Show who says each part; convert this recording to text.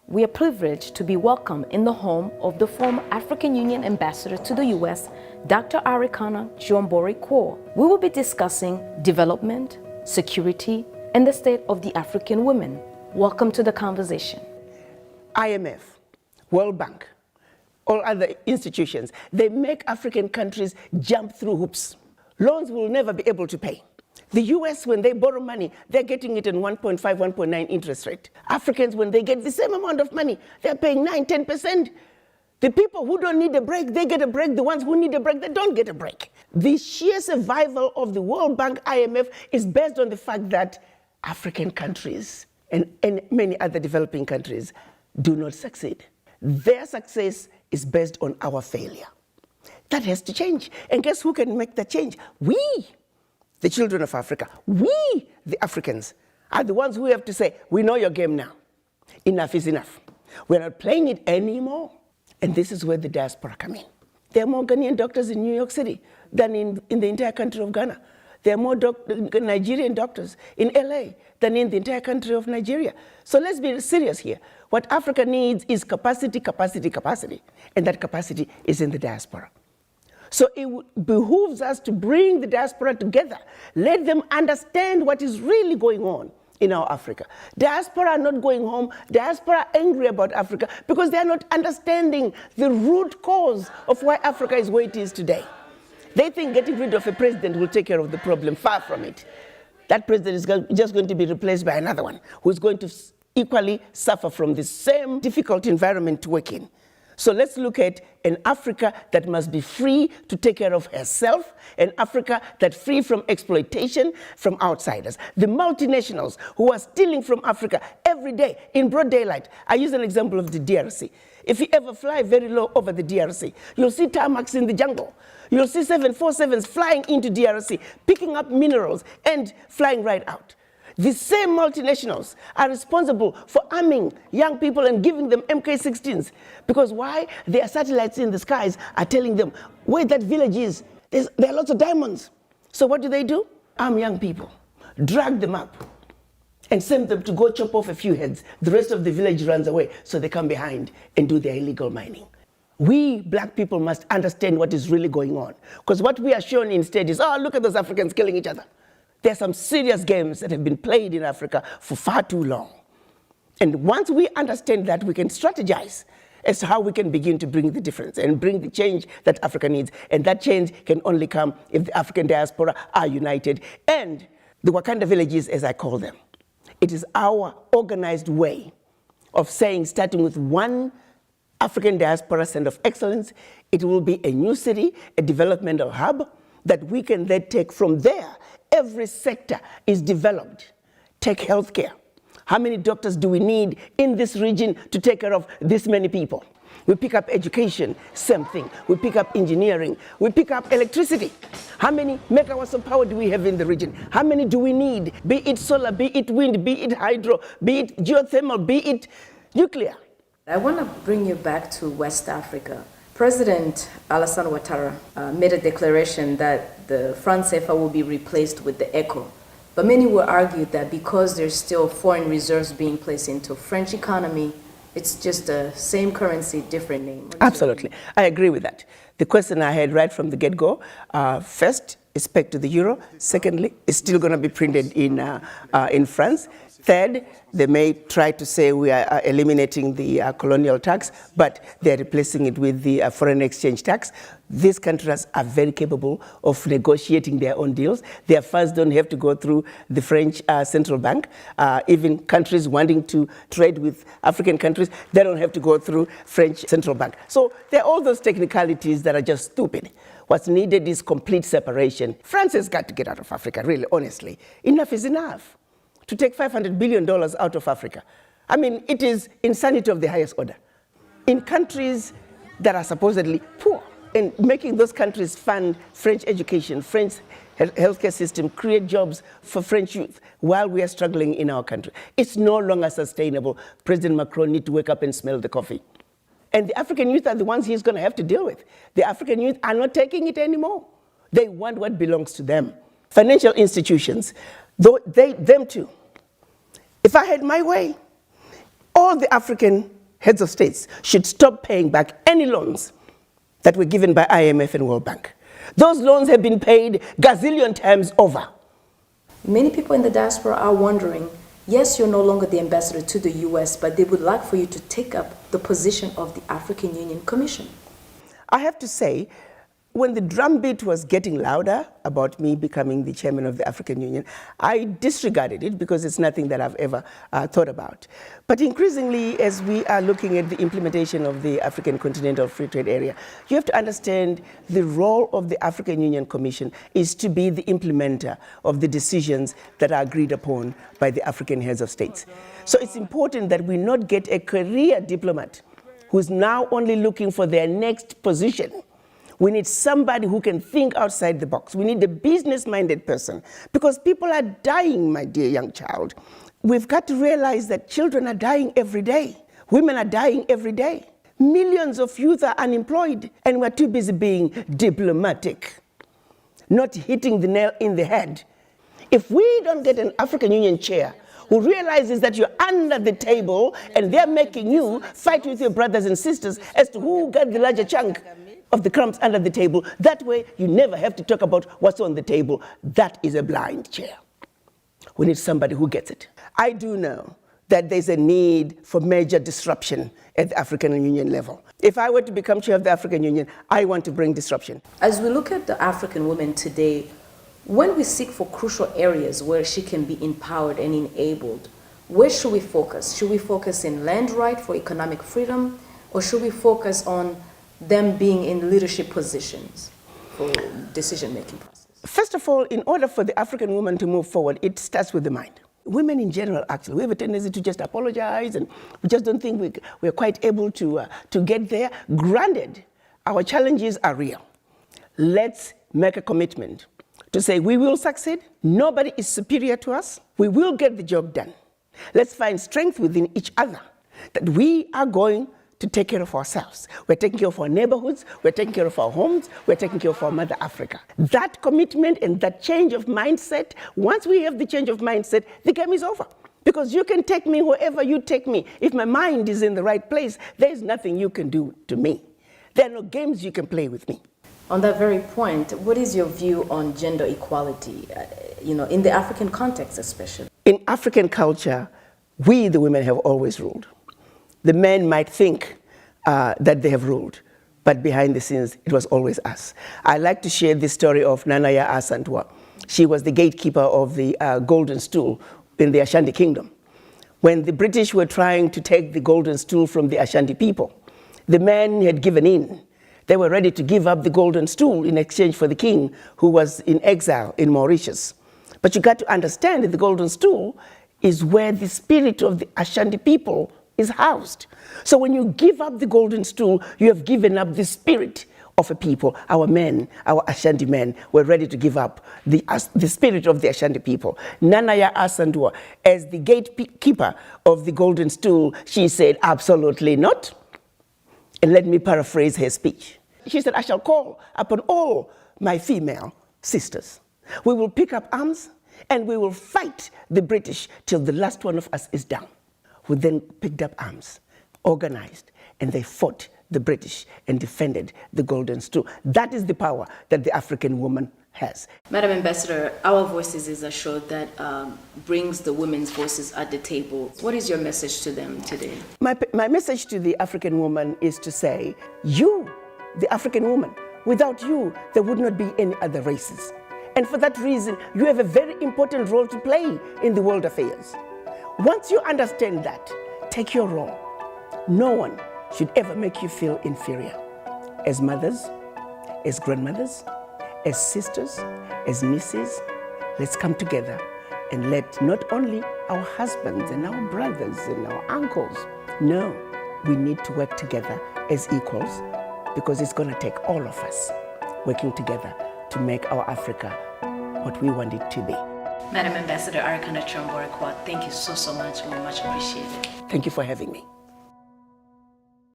Speaker 1: we are privileged to be welcomed in the home of the former African Union Ambassador to the U.S., Dr. Arikana Chihombori-Quao. We will be discussing development, security, and the state of the African women. Welcome to the conversation.
Speaker 2: IMF, World Bank, all other institutions, they make African countries jump through hoops. Loans will never be able to pay. The US, when they borrow money, they're getting it in 1.5, 1.9 interest rate. Africans, when they get the same amount of money, they're paying 9, 10%. The people who don't need a break, they get a break. The ones who need a break, they don't get a break. The sheer survival of the World Bank, IMF, is based on the fact that African countries and many other developing countries do not succeed. Their success is based on our failure. That has to change. And guess who can make that change? We, the children of Africa, we, the Africans, are the ones who have to say, we know your game now. Enough is enough. We're not playing it anymore. And this is where the diaspora come in. There are more Ghanaian doctors in New York City than in the entire country of Ghana. There are more Nigerian doctors in LA than in the entire country of Nigeria. So let's be serious here. What Africa needs is capacity, capacity, capacity. And that capacity is in the diaspora. So it behooves us to bring the diaspora together. Let them understand what is really going on in our Africa. Diaspora are not going home. Diaspora are angry about Africa because they are not understanding the root cause of why Africa is where it is today. They think getting rid of a president will take care of the problem. Far from it. That president is just going to be replaced by another one who is going to equally suffer from the same difficult environment to work in. So let's look at an Africa that must be free to take care of herself, an Africa that's free from exploitation from outsiders. The multinationals who are stealing from Africa every day in broad daylight. I use an example of the DRC. If you ever fly very low over the DRC, you'll see tarmacs in the jungle. You'll see 747s flying into DRC, picking up minerals and flying right out. The same multinationals are responsible for arming young people and giving them MK-16s. Because why? Their satellites in the skies are telling them where that village is. There are lots of diamonds. So what do? Arm young people, drag them up, and send them to go chop off a few heads. The rest of the village runs away, so they come behind and do their illegal mining. We black people must understand what is really going on. Because what we are shown instead is, oh, look at those Africans killing each other. There are some serious games that have been played in Africa for far too long. And once we understand that, we can strategize as to how we can begin to bring the difference and bring the change that Africa needs. And that change can only come if the African diaspora are united. And the Wakanda villages, as I call them, it is our organized way of saying, starting with one African diaspora center of excellence, it will be a new city, a developmental hub that we can then take from there. Every sector is developed. Take healthcare. How many doctors do we need in this region to take care of this many people? We pick up education, same thing. We pick up engineering. We pick up electricity. How many megawatts of power do we have in the region? How many do we need? Be it solar, be it wind, be it hydro, be it geothermal, be it nuclear.
Speaker 1: I want to bring you back to West Africa. President Alassane Ouattara made a declaration that the franc CFA will be replaced with the ECO. But many will argue that because there's still foreign reserves being placed into French economy, it's just the same currency, different name.
Speaker 2: Absolutely. I agree with that. The question I had right from the get-go, first, is pegged to the euro. Secondly, it's still going to be printed in France. Third, they may try to say we are eliminating the colonial tax, but they're replacing it with the foreign exchange tax. These countries are very capable of negotiating their own deals. Their funds don't have to go through the French central bank. Even countries wanting to trade with African countries, they don't have to go through French central bank. So there are all those technicalities that are just stupid. What's needed is complete separation. France has got to get out of Africa, really, honestly. Enough is enough. To take $500 billion out of Africa. I mean, it is insanity of the highest order. In countries that are supposedly poor, and making those countries fund French education, French healthcare system, create jobs for French youth while we are struggling in our country. It's no longer sustainable. President Macron needs to wake up and smell the coffee. And the African youth are the ones he's going to have to deal with. The African youth are not taking it anymore. They want what belongs to them. Financial institutions, them too. If I had my way, all the African heads of states should stop paying back any loans that were given by IMF and World Bank. Those loans have been paid gazillion times over.
Speaker 1: Many people in the diaspora are wondering, yes, you're no longer the ambassador to the US, but they would like for you to take up the position of the African Union Commission.
Speaker 2: I have to say, when the drumbeat was getting louder about me becoming the chairman of the African Union, I disregarded it because it's nothing that I've ever thought about. But increasingly, as we are looking at the implementation of the African Continental Free Trade Area, you have to understand the role of the African Union Commission is to be the implementer of the decisions that are agreed upon by the African heads of states. So it's important that we not get a career diplomat who's now only looking for their next position. We need somebody who can think outside the box. We need a business-minded person because people are dying, my dear young child. We've got to realize that children are dying every day. Women are dying every day. Millions of youth are unemployed and we're too busy being diplomatic, not hitting the nail in the head. If we don't get an African Union chair who realizes that you're under the table and they're making you fight with your brothers and sisters as to who got the larger chunk of the crumbs under the table. That way, you never have to talk about what's on the table. That is a blind chair. We need somebody who gets it. I do know that there's a need for major disruption at the African Union level. If I were to become chair of the African Union, I want to bring disruption.
Speaker 1: As we look at the African woman today, when we seek for crucial areas where she can be empowered and enabled, where should we focus? Should we focus in land right for economic freedom, or should we focus on them being in leadership positions for decision-making process?
Speaker 2: First of all, in order for the African woman to move forward, it starts with the mind. Women in general, actually, we have a tendency to just apologize and we just don't think we're quite able to get there. Granted, our challenges are real. Let's make a commitment to say we will succeed. Nobody is superior to us. We will get the job done. Let's find strength within each other that we are going to take care of ourselves. We're taking care of our neighborhoods, we're taking care of our homes, we're taking care of our Mother Africa. That commitment and that change of mindset, once we have the change of mindset, the game is over. Because you can take me wherever you take me. If my mind is in the right place, there's nothing you can do to me. There are no games you can play with me.
Speaker 1: On that very point, what is your view on gender equality, in the African context especially?
Speaker 2: In African culture, we, the women, have always ruled. The men might think that they have ruled, but behind the scenes, it was always us. I like to share the story of Nanaya Asantwa. She was the gatekeeper of the golden stool in the Ashanti kingdom. When the British were trying to take the golden stool from the Ashanti people, the men had given in. They were ready to give up the golden stool in exchange for the king who was in exile in Mauritius. But you got to understand that the golden stool is where the spirit of the Ashanti people is housed. So when you give up the golden stool, you have given up the spirit of a people. Our men, our Ashanti men, were ready to give up the spirit of the Ashanti people. Nanaya Asantwa, as the gatekeeper of the golden stool, she said, absolutely not. And let me paraphrase her speech. She said, I shall call upon all my female sisters. We will pick up arms and we will fight the British till the last one of us is down. We then picked up arms, organized, and they fought the British and defended the golden stool. That is the power that the African woman has.
Speaker 1: Madam Ambassador, Our Voices is a show that brings the women's voices at the table. What is your message to them today?
Speaker 2: My message to the African woman is to say, you, the African woman, without you, there would not be any other races. And for that reason, you have a very important role to play in the world affairs. Once you understand that, take your role. No one should ever make you feel inferior. As mothers, as grandmothers, as sisters, as nieces, let's come together and let not only our husbands and our brothers and our uncles know we need to work together as equals, because it's going to take all of us working together to make our Africa what we want it to be.
Speaker 1: Madam Ambassador Arikana Chihombori-Quao, thank you so much. We much appreciate it.
Speaker 2: Thank you for having me.